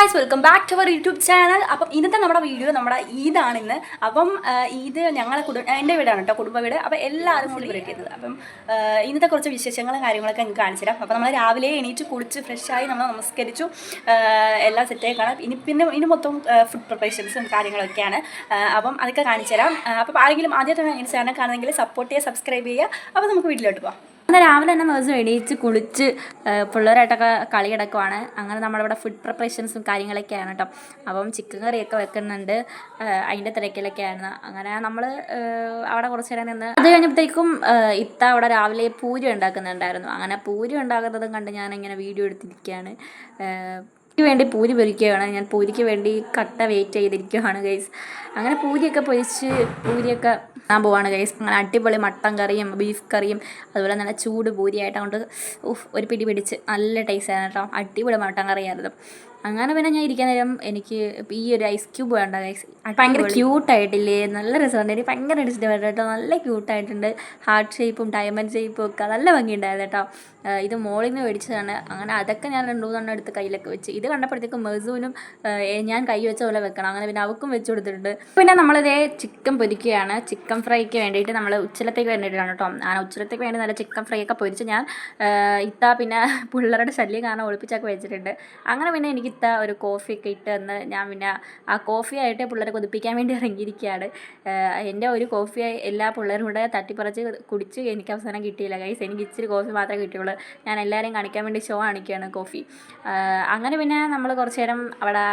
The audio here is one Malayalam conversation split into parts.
Guys welcome back to our YouTube channel. അപ്പം ഇന്നത്തെ നമ്മുടെ വീഡിയോ നമ്മുടെ ഈദാണിന്ന്. അപ്പം ഈദ് ഞങ്ങളെ എൻ്റെ വീടാണ് കേട്ടോ, കുടുംബ വീട്. അപ്പോൾ എല്ലാവരും സെലിബ്രേറ്റ് ചെയ്തത്. അപ്പം ഇന്നത്തെ കുറച്ച് വിശേഷങ്ങളും കാര്യങ്ങളൊക്കെ എനിക്ക് കാണിച്ചു തരാം. അപ്പോൾ നമ്മൾ രാവിലെ എണീറ്റ് കുളിച്ച് ഫ്രഷായി നമ്മൾ നമസ്കരിച്ചു, എല്ലാം സെറ്റായി കാണാം. ഇനി മൊത്തം ഫുഡ് പ്രിപ്പറേഷൻസും കാര്യങ്ങളൊക്കെയാണ്. അപ്പം അതൊക്കെ കാണിച്ചു തരാം. അപ്പോൾ ആരെങ്കിലും ആദ്യമായിട്ടാണ് എൻ്റെ ചാനൽ കാണുന്നെങ്കിൽ സപ്പോർട്ട് ചെയ്യുക, സബ്സ്ക്രൈബ് ചെയ്യുക. അപ്പോൾ നമുക്ക് വീട്ടിലോട്ട് പോകാം. അങ്ങനെ രാവിലെ തന്നെ ദിവസം എണീച്ച് കുളിച്ച് പിള്ളേരായിട്ടൊക്കെ കളി കിടക്കുവാണ്. അങ്ങനെ നമ്മളിവിടെ ഫുഡ് പ്രിപ്പറേഷൻസും കാര്യങ്ങളൊക്കെയാണ് കേട്ടോ. അപ്പം ചിക്കൻ കറിയൊക്കെ വെക്കുന്നുണ്ട്, അതിൻ്റെ തിരക്കിലൊക്കെയായിരുന്നു. അങ്ങനെ നമ്മൾ അവിടെ കുറച്ച് നേരം നിന്ന് അത് കഴിഞ്ഞപ്പോഴത്തേക്കും ഇത്ത അവിടെ രാവിലെ പൂരി ഉണ്ടാക്കുന്നുണ്ടായിരുന്നു. അങ്ങനെ പൂരി ഉണ്ടാക്കുന്നതും കണ്ട് ഞാനിങ്ങനെ വീഡിയോ എടുത്തിരിക്കുകയാണ്. പൂരിക്ക് വേണ്ടി പൂരി പൊരിക്കുകയാണ്. ഞാൻ പൂരിക്ക് വേണ്ടി കട്ട വെയിറ്റ് ചെയ്തിരിക്കുകയാണ് ഗൈസ്. അങ്ങനെ പൂരിയൊക്കെ പൊരിച്ച് പൂരിയൊക്കെ ഞാൻ പോവാണ് ഗൈസ്. അങ്ങനെ അടിപൊളി മട്ടൻ കറിയും ബീഫ് കറിയും അതുപോലെ നല്ല ചൂട് പൂരിയായിട്ട് കൊണ്ട് ഒരു പിടി പിടിച്ച് നല്ല ടേസ്റ്റായിരുന്നു കേട്ടോ. അടിപൊളി മട്ടൻ കറിയായിരുന്നു. അങ്ങനെ പിന്നെ ഞാൻ ഇരിക്കാൻ നേരം എനിക്ക് ഈ ഒരു ഐസ് ക്യൂബ് വേണ്ട ഗൈസ്. ഭയങ്കര ക്യൂട്ടായിട്ടില്ലേ, നല്ല രസമുണ്ട്. എനിക്ക് ഭയങ്കര ഇഷ്ടപ്പെട്ടു കേട്ടോ. നല്ല ക്യൂട്ടായിട്ടുണ്ട്. ഹാർട്ട് ഷേപ്പും ഡയമണ്ട് ഷേപ്പും ഒക്കെ നല്ല ഭംഗിയുണ്ടായിരുന്നു കേട്ടോ. ഇത് മോളിൽ നിന്ന് മേടിച്ചതാണ്. അങ്ങനെ അതൊക്കെ ഞാൻ 2-3 എടുത്ത് കയ്യിലൊക്കെ വെച്ച്. ഇത് കണ്ടപ്പോഴത്തേക്കും മെർസൂനും ഞാൻ കൈ വെച്ച പോലെ വെക്കണം. അങ്ങനെ പിന്നെ അവൾക്കും വെച്ച് കൊടുത്തിട്ടുണ്ട്. പിന്നെ നമ്മളിതേ ചിക്കൻ പൊരിക്കുകയാണ്. ചിക്കൻ ഫ്രൈക്ക് വേണ്ടിയിട്ട് നമ്മൾ ഉച്ചലത്തേക്ക് വേണ്ടിയിട്ടാണ് കേട്ടോ. അങ്ങനെ ഉച്ചലത്തേക്ക് വേണ്ടി നല്ല ചിക്കൻ ഫ്രൈ ഒക്കെ പൊരിച്ച് ഞാൻ പിന്നെ പിള്ളേരുടെ ശല്യം കാരണം ഒളിപ്പിച്ചൊക്കെ വെച്ചിട്ടുണ്ട്. അങ്ങനെ പിന്നെ എനിക്ക് ഒരു കോഫിയൊക്കെ ഇട്ട് തന്ന് ഞാൻ പിന്നെ ആ കോഫിയായിട്ട് പിള്ളേരെ കൊതിപ്പിക്കാൻ വേണ്ടി ഇറങ്ങിയിരിക്കുകയാണ്. എൻ്റെ ഒരു കോഫി എല്ലാ പിള്ളേരും കൂടെ തട്ടിപ്പറിച്ച് കുടിച്ച് എനിക്ക് അവസാനം കിട്ടിയില്ല ഗൈസ്. എനിക്ക് ഇച്ചിരി കോഫി മാത്രമേ കിട്ടിയുള്ളൂ. ഞാൻ എല്ലാവരെയും കാണിക്കാൻ വേണ്ടി ഷോ കാണിക്കുകയാണ് കോഫി. അങ്ങനെ പിന്നെ നമ്മൾ കുറച്ച് നേരം അവിടെ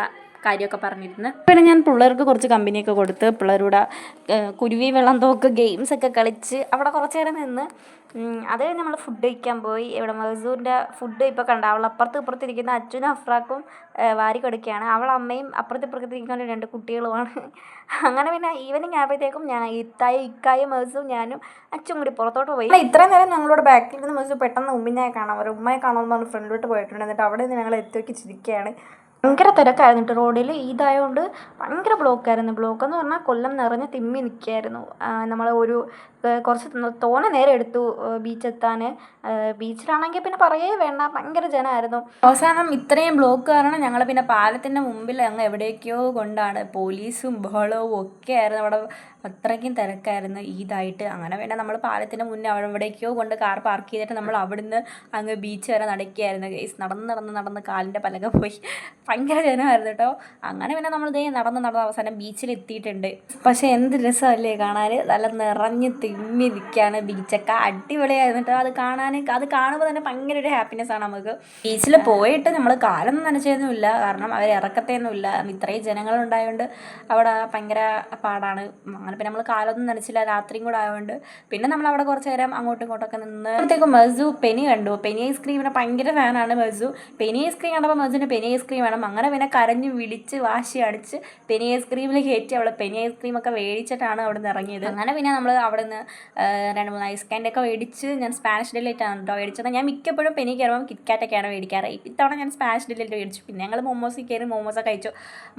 കാര്യമൊക്കെ പറഞ്ഞിരുന്നു. പിന്നെ ഞാൻ പിള്ളേർക്ക് കുറച്ച് കമ്പനിയൊക്കെ കൊടുത്ത് പിള്ളേരുടെ കുരുവി വെള്ളം തോക്ക് ഗെയിംസൊക്കെ കളിച്ച് അവിടെ കുറച്ച് നേരം നിന്ന്. അത് കഴിഞ്ഞ് നമ്മൾ ഫുഡ് കഴിക്കാൻ പോയി. ഇവിടെ മെർസൂൻ്റെ ഫുഡ് ഇപ്പോൾ കണ്ട അവൾ ഇപ്പുറത്തിരിക്കുന്ന അച്ഛനും അഫ്രാക്കും വാരി കൊടുക്കുകയാണ്. അവൾ അമ്മയും ഇരിക്കുന്ന 2 കുട്ടികളുമാണ്. അങ്ങനെ പിന്നെ ഈവനിങ് ആയപ്പോഴത്തേക്കും ഞാൻ ഇക്കായും മെർസും ഞാനും അച്ഛനും കൂടി പുറത്തോട്ട് പോയി. ഇത്രയും നേരം ഞങ്ങളോട് ബാക്കിൽ നിന്ന് മെർസു പെട്ടെന്ന് ഉമ്മിനെ കാണാം, അവർ ഉമ്മയെ കാണാമെന്ന് പറഞ്ഞ് ഫ്രണ്ടിലോട്ട് പോയിട്ടുണ്ട്. എന്നിട്ട് അവിടെ നിന്ന് ഞങ്ങൾ എത്തിവെക്കി ചിരിക്കുകയാണ്. ഭയങ്കര തിരക്കായിരുന്നു കേട്ടോ റോഡിൽ. ഇതായതുകൊണ്ട് ഭയങ്കര ബ്ലോക്കായിരുന്നു. ബ്ലോക്കെന്ന് പറഞ്ഞാൽ കൊല്ലം നിറഞ്ഞ് തിമ്മി നിൽക്കുകയായിരുന്നു. നമ്മൾ കുറച്ച് തോനെ നേരം എടുത്തു ബീച്ചെത്താൻ. ബീച്ചിലാണെങ്കിൽ പിന്നെ പറയേ വേണ്ട, ഭയങ്കര ജനമായിരുന്നു. അവസാനം ഇത്രയും ബ്ലോക്ക് കാരണം ഞങ്ങൾ പിന്നെ പാലത്തിൻ്റെ മുമ്പിൽ അങ്ങ് എവിടേക്കോ കൊണ്ടാണ് പോലീസും ബഹളവും ഒക്കെ ആയിരുന്നു. അവിടെ അത്രയ്ക്കും തിരക്കായിരുന്നു ഈദായിട്ട്. അങ്ങനെ പിന്നെ നമ്മൾ പാലത്തിൻ്റെ മുന്നേ എവിടേക്കോ കൊണ്ട് കാർ പാർക്ക് ചെയ്തിട്ട് നമ്മൾ അവിടുന്ന് അങ്ങ് ബീച്ച് വരെ നടക്കുകയായിരുന്നു ഗൈസ്. നടന്ന് കാലിൻ്റെ പലക പോയി. ഭയങ്കര ജനമായിരുന്നു കേട്ടോ. അങ്ങനെ പിന്നെ നമ്മൾ നടന്ന് അവസാനം ബീച്ചിലെത്തിയിട്ടുണ്ട്. പക്ഷേ എന്ത് രസമല്ലേ കാണാൻ, നല്ല നിറഞ്ഞ് തിമ്മി നിൽക്കുകയാണ് ബീച്ചൊക്കെ. അടിപൊളിയായിരുന്നു കേട്ടോ. അത് കാണുമ്പോൾ തന്നെ ഭയങ്കര ഒരു ഹാപ്പിനെസ് ആണ് നമുക്ക്. ബീച്ചിൽ പോയിട്ട് നമ്മൾ കാലൊന്നും നനച്ചൊന്നുമില്ല, കാരണം അവർ ഇറക്കത്തൊന്നുമില്ല. ഇത്രയും ജനങ്ങളുണ്ടായതുകൊണ്ട് അവിടെ ഭയങ്കര പാടാണ്. അങ്ങനെ പിന്നെ നമ്മൾ കാലൊന്നും നനച്ചില്ല, രാത്രിയും കൂടെ ആയതുകൊണ്ട്. പിന്നെ നമ്മൾ അവിടെ കുറച്ച് നേരം അങ്ങോട്ടും ഇങ്ങോട്ടൊക്കെ നിന്ന് അപ്പോഴത്തേക്കും മെർസു പെനി കണ്ടു. പെനി ഐസ്ക്രീമിനെ ഭയങ്കര ഫാനാണ് മെർസു. പെനി ഐസ്ക്രീം കണ്ടപ്പോൾ മെർസുവിന് പെനി ഐസ്ക്രീം വേണം. അങ്ങനെ പിന്നെ കരഞ്ഞ് വിളിച്ച് വാശി അടിച്ച് പെനി ഐസ്ക്രീമിൽ കയറ്റി അവൾ പെനി ഐസ്ക്രീമൊക്കെ മേടിച്ചിട്ടാണ് അവിടെ നിന്ന് ഇറങ്ങിയത്. അങ്ങനെ പിന്നെ നമ്മൾ അവിടെ നിന്ന് 2-3 ഐസ് കാൻഡൊക്കെ മേടിച്ച് ഞാൻ സ്പാനിഷ് ഡിലൈറ്റാണ് കേട്ടോ മേടിച്ചത്. ഞാൻ മിക്കപ്പോഴും പെനി കയറുമ്പോൾ കിറ്റ്കാറ്റൊക്കെയാണ് മേടിക്കാറ്. ഇത്തവണ ഞാൻ സ്പാനിഷ് ഡിലൈറ്റ് മേടിച്ചു. പിന്നെ ഞങ്ങൾ മോമോസിൽ കയറി മോമോസൊക്കെ കഴിച്ചു.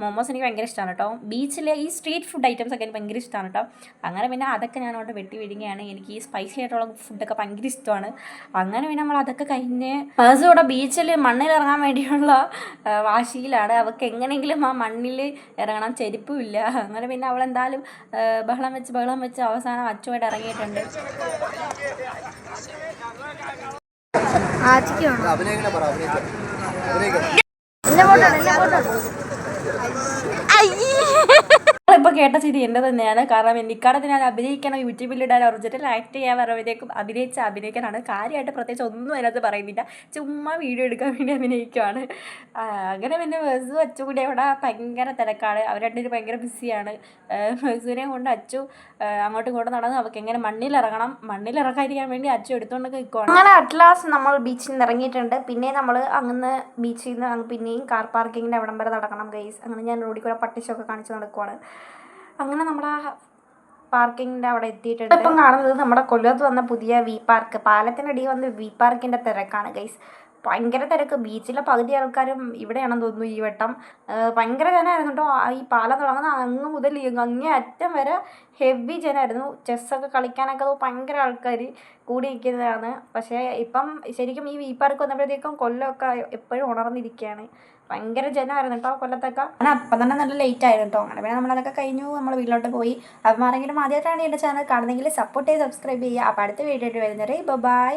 മോമോസ് എനിക്ക് ഭയങ്കര ഇഷ്ടമാണ് കേട്ടോ. ബീച്ചിലെ ഈ സ്ട്രീറ്റ് ഫുഡ് ഐറ്റംസ് ഒക്കെ എനിക്ക് ഭയങ്കര ഇഷ്ടമാണ് കേട്ടോ. അങ്ങനെ പിന്നെ അതൊക്കെ ഞാൻ അവിടെ വെട്ടി വിഴുങ്ങുകയാണ്. എനിക്ക് ഈ സ്പൈസി ആയിട്ടുള്ള ഫുഡൊക്കെ ഭയങ്കര ഇഷ്ടമാണ്. അങ്ങനെ പിന്നെ നമ്മൾ അതൊക്കെ കഴിഞ്ഞ് മെർസു ഇവിടെ ബീച്ചിൽ മണ്ണിലിറങ്ങാൻ വേണ്ടിയുള്ള വാശിയിലാണ്. അവൾക്ക് എങ്ങനെയെങ്കിലും ആ മണ്ണിൽ ഇറങ്ങണം, ചെരുപ്പുമില്ല. അങ്ങനെ പിന്നെ അവൾ എന്തായാലും ബഹളം വെച്ച് അവസാനം അച്ചുമായിട്ട് ഇറങ്ങിയിട്ടുണ്ട്. ഇപ്പോൾ കേട്ട ചിരി എൻ്റെ തന്നെയാണ്. കാരണം എനിക്കാടത്ത് ഞാൻ അഭിനയിക്കണം, യൂട്യൂബിലിടാൻ ഒറിജിനൽ ആക്ട് ചെയ്യാൻ പറയുമ്പോഴത്തേക്കും അഭിനയിക്കാനാണ്. കാര്യമായിട്ട് പ്രത്യേകിച്ച് ഒന്നും അതിനകത്ത് പറയുന്നില്ല, ചുമ്മാ വീഡിയോ എടുക്കാൻ വേണ്ടി അഭിനയിക്കുകയാണ്. അങ്ങനെ പിന്നെ മെർസു അച്ചു കൂടി അവിടെ ഭയങ്കര തിരക്കാണ്. അവർ രണ്ടുപേരും ഭയങ്കര ബിസിയാണ്. മെർസുവിനെ കൊണ്ട് അച്ചു അങ്ങോട്ടും ഇങ്ങോട്ടും നടന്ന് അവർക്ക് എങ്ങനെ മണ്ണിലിറക്കാതിരിക്കാൻ വേണ്ടി അച്ചു എടുത്തുകൊണ്ടൊക്കെ നിൽക്കുവാണ്. അങ്ങനെ അറ്റ്ലാസ്റ്റ് നമ്മൾ ബീച്ചിൽ നിന്ന് ഇറങ്ങിയിട്ടുണ്ട്. പിന്നെ നമ്മൾ അങ്ങനെ ബീച്ചിൽ നിന്ന് പിന്നെയും കാർ പാർക്കിങ്ങിൻ്റെ അവിടം വരെ നടക്കണം ഗൈസ്. അങ്ങനെ ഞാൻ റോഡിൽ കൂടെ പട്ടിഷൊക്കെ കാണിച്ച് നടക്കുവാണ്. അങ്ങനെ നമ്മുടെ പാർക്കിങ്ങിൻ്റെ അവിടെ എത്തിയിട്ടുണ്ട്. ഇപ്പം കാണുന്നത് നമ്മുടെ കൊല്ലത്ത് വന്ന പുതിയ വി പാർക്ക്, പാലത്തിനടിയിൽ വന്ന് വി പാർക്കിൻ്റെ തിരക്കാണ് ഗൈസ്. ഭയങ്കര തിരക്ക്. ബീച്ചിലെ പകുതി ആൾക്കാരും ഇവിടെയാണെന്ന് തോന്നുന്നു ഈ വട്ടം. ഭയങ്കര ജനമായിരുന്നു കേട്ടോ. ഈ പാലം തുടങ്ങുന്ന അങ്ങ് മുതൽ അങ്ങേ അറ്റം വരെ ഹെവി ജനമായിരുന്നു. ചെസ്സൊക്കെ കളിക്കാനൊക്കെ ഭയങ്കര ആൾക്കാർ കൂടിയിരിക്കുന്നതാണ്. പക്ഷേ ഇപ്പം ശരിക്കും ഈ പാർക്ക് വന്നപ്പോഴത്തേക്കും കൊല്ലമൊക്കെ എപ്പോഴും ഉണർന്നിരിക്കുകയാണ്. ഭയങ്കര ജനമായിരുന്നു കേട്ടോ കൊല്ലത്തൊക്കെ. അങ്ങനെ അപ്പം തന്നെ നല്ല ലേറ്റ് ആയിരുന്നു കേട്ടോ. അങ്ങനെ പിന്നെ നമ്മളതൊക്കെ കഴിഞ്ഞു, നമ്മൾ വീട്ടിലോട്ട് പോയി. അപ്പം ആരെങ്കിലും ആദ്യമായിട്ടാണ് എൻ്റെ ചാനൽ കാണുന്നതെങ്കിൽ സപ്പോർട്ട് ചെയ്ത് സബ്സ്ക്രൈബ് ചെയ്യുക. അപ്പോൾ അടുത്ത വീഡിയോ ആയിട്ട് വരുന്നവരെ ബൈ.